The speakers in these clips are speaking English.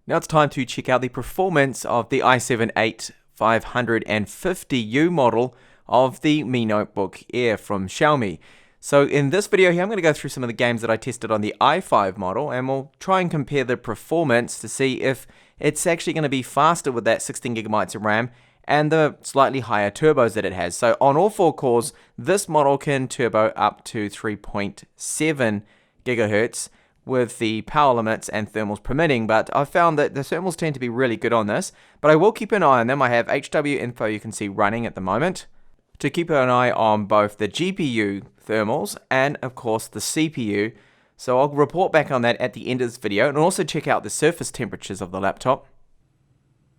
Now it's time to check out the performance of the i7-8550U model of the Mi Notebook Air from Xiaomi. So in this video here, I'm going to go through some of the games that I tested on the i5 model, and we'll try and compare the performance to see if it's actually going to be faster with that 16GB of RAM and the slightly higher turbos that it has. So on all 4 cores, this model can turbo up to 3.7 GHz with the power limits and thermals permitting, but I've found that the thermals tend to be really good on this, but I will keep an eye on them. I have HW info you can see running at the moment to keep an eye on both the GPU thermals and of course the CPU, so I'll report back on that at the end of this video and also check out the surface temperatures of the laptop.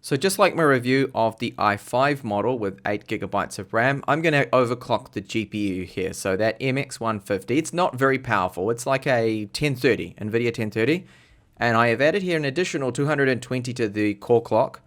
So just like my review of the i5 model with 8GB of RAM, I'm going to overclock the GPU here. So that MX150, it's not very powerful. It's like a 1030, NVIDIA 1030. And I have added here an additional 220 to the core clock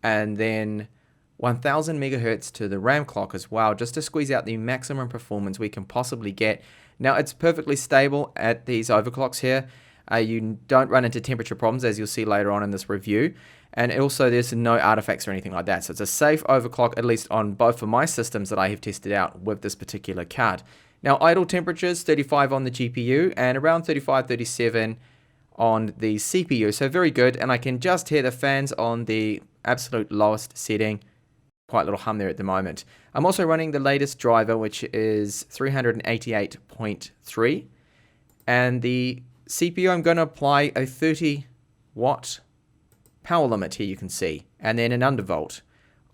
and then 1000 megahertz to the RAM clock as well, just to squeeze out the maximum performance we can possibly get. Now it's perfectly stable at these overclocks here. You don't run into temperature problems, as you'll see later on in this review. And also there's no artifacts or anything like that. So it's a safe overclock, at least on both of my systems that I have tested out with this particular card. Now idle temperatures, 35 on the GPU and around 35, 37 on the CPU. So very good. And I can just hear the fans on the absolute lowest setting. Quite a little hum there at the moment. I'm also running the latest driver, which is 388.3. And the CPU, I'm going to apply a 30 watt power limit here, you can see, and then an undervolt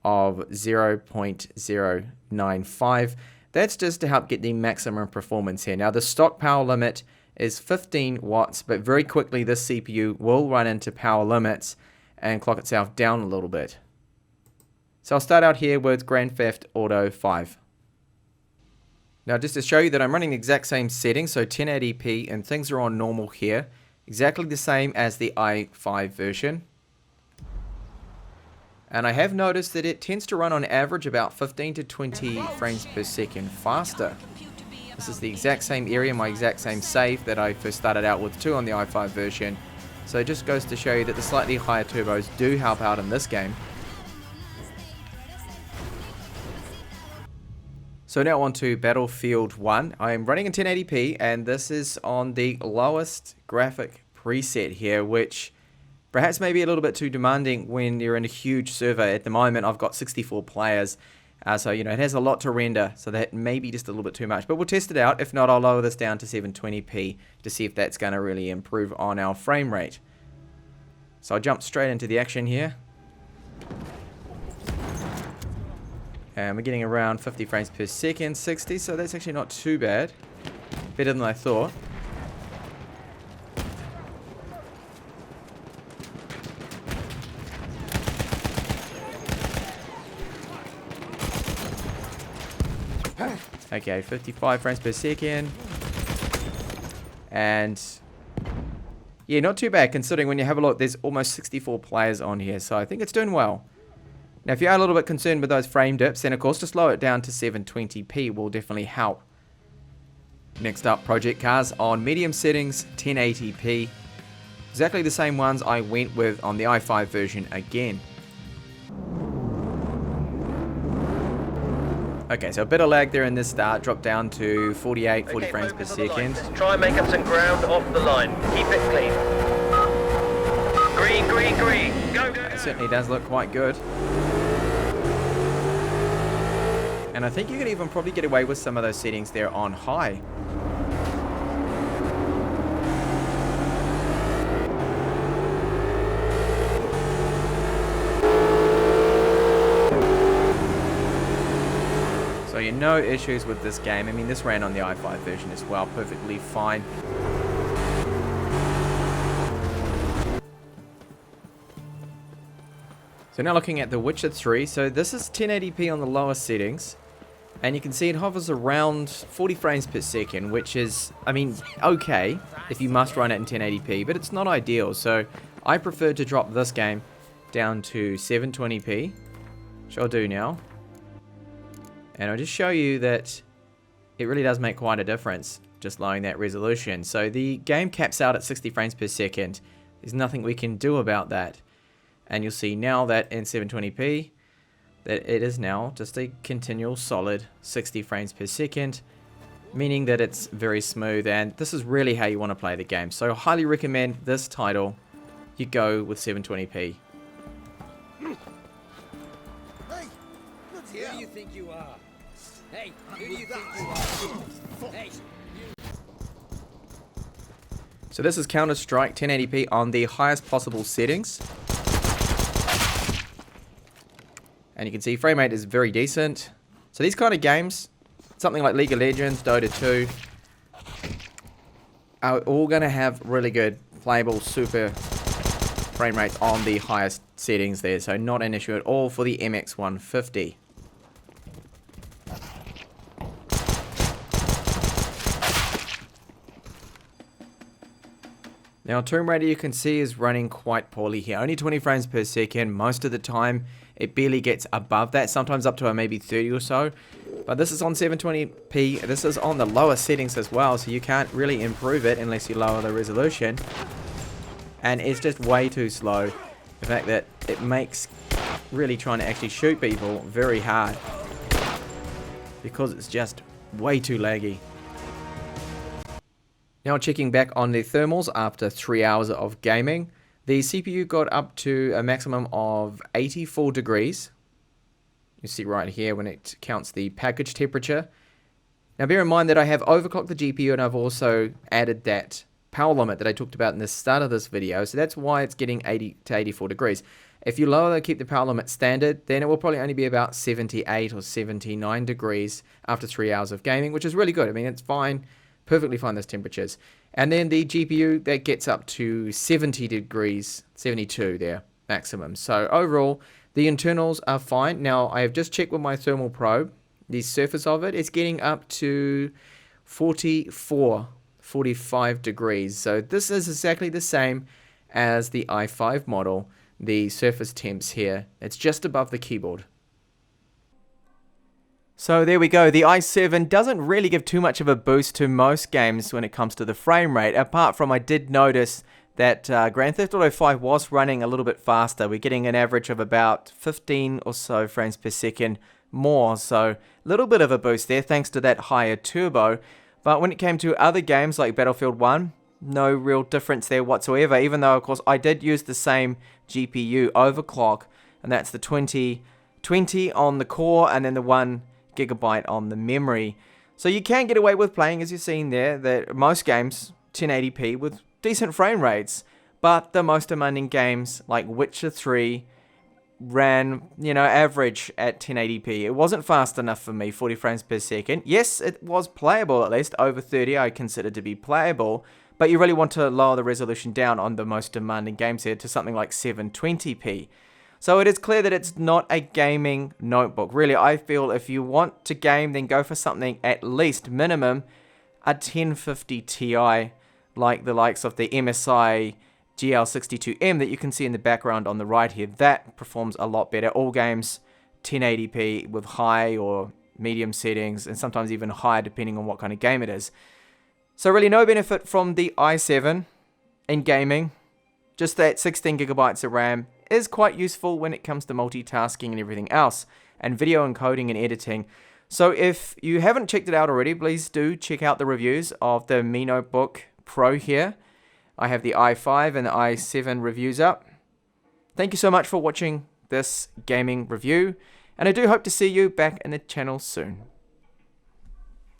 of 0.095. That's just to help get the maximum performance here. Now the stock power limit is 15 watts, but very quickly this CPU will run into power limits and clock itself down a little bit. So I'll start out here with Grand Theft Auto 5. Now just to show you that I'm running the exact same settings, so 1080p, and things are on normal here, exactly the same as the i5 version. And I have noticed that it tends to run on average about 15 to 20 frames per second faster. This is the exact same area, my exact same save that I first started out with too on the i5 version. So it just goes to show you that the slightly higher turbos do help out in this game. So now on to Battlefield 1. I am running in 1080p and this is on the lowest graphic preset here, which perhaps maybe a little bit too demanding when you're in a huge server. At the moment, I've got 64 players, so it has a lot to render, so that may be just a little bit too much. But we'll test it out. If not, I'll lower this down to 720p to see if that's going to really improve on our frame rate. So I'll jump straight into the action here. And we're getting around 50 frames per second, 60, so that's actually not too bad. Better than I thought. Okay, 55 frames per second. And yeah, not too bad considering when you have a look, there's almost 64 players on here. So I think it's doing well. Now, if you are a little bit concerned with those frame dips, then of course just lower it down to 720p will definitely help. Next up, Project Cars on medium settings, 1080p. Exactly the same ones I went with on the i5 version again. Okay, so a bit of lag there in this start, dropped down to 40 frames per second. Try and make up some ground off the line. Keep it clean. Green, green, green. Go, go, go. It certainly does look quite good. And I think you can even probably get away with some of those settings there on high. So no issues with this game. I mean, this ran on the i5 version as well, perfectly fine. So now looking at The Witcher 3, so this is 1080p on the lowest settings, and you can see it hovers around 40 frames per second, which is, I mean, okay if you must run it in 1080p, but it's not ideal. So I prefer to drop this game down to 720p, which I'll do now. And I'll just show you that it really does make quite a difference just lowering that resolution. So the game caps out at 60 frames per second. There's nothing we can do about that. And you'll see now that in 720p, that it is now just a continual solid 60 frames per second, meaning that it's very smooth, and this is really how you want to play the game. So I highly recommend this title, you go with 720p. Hey, look here. Who do you think you are? Hey, who do you think you are? Hey. So this is Counter-Strike 1080p on the highest possible settings. And you can see frame rate is very decent. So these kind of games, something like League of Legends, Dota 2, are all going to have really good playable super frame rates on the highest settings there. So not an issue at all for the MX150. Now Tomb Raider, you can see, is running quite poorly here. Only 20 frames per second most of the time. It barely gets above that, sometimes up to maybe 30 or so. But this is on 720p. This is on the lower settings as well, so you can't really improve it unless you lower the resolution. And it's just way too slow. The fact that it makes really trying to actually shoot people very hard, because it's just way too laggy. Now checking back on the thermals after 3 hours of gaming, the CPU got up to a maximum of 84 degrees. You see right here when it counts the package temperature. Now bear in mind that I have overclocked the GPU, and I've also added that power limit that I talked about in the start of this video, so that's why it's getting 80 to 84 degrees. If you keep the power limit standard, then it will probably only be about 78 or 79 degrees after 3 hours of gaming, which is really good. I mean, it's fine. Perfectly fine, those temperatures. And then the GPU, that gets up to 70 degrees, 72 there, maximum. So overall, the internals are fine. Now, I have just checked with my thermal probe. The surface of it is getting up to 44, 45 degrees. So this is exactly the same as the i5 model. The surface temps here, it's just above the keyboard. So there we go, the i7 doesn't really give too much of a boost to most games when it comes to the frame rate, apart from I did notice that Grand Theft Auto 5 was running a little bit faster. We're getting an average of about 15 or so frames per second more, so a little bit of a boost there thanks to that higher turbo. But when it came to other games like Battlefield 1, no real difference there whatsoever, even though of course I did use the same GPU overclock, and that's the 2020 on the core and then the 1 GB on the memory. So you can get away with playing, as you've seen there, that most games 1080p with decent frame rates, but the most demanding games like Witcher 3 ran, average at 1080p. It wasn't fast enough for me, 40 frames per second. Yes, it was playable, at least over 30 I consider to be playable, but you really want to lower the resolution down on the most demanding games here to something like 720p. So it is clear that it's not a gaming notebook. Really, I feel if you want to game, then go for something at least minimum a 1050 Ti, like the likes of the MSI GL62M that you can see in the background on the right here. That performs a lot better. All games 1080p with high or medium settings, and sometimes even higher depending on what kind of game it is. So really no benefit from the i7 in gaming. Just that 16 gigabytes of RAM is quite useful when it comes to multitasking and everything else, and video encoding and editing. So if you haven't checked it out already, please do check out the reviews of the Mi Notebook Pro here. I have the i5 and the i7 reviews up. Thank you so much for watching this gaming review, and I do hope to see you back in the channel soon.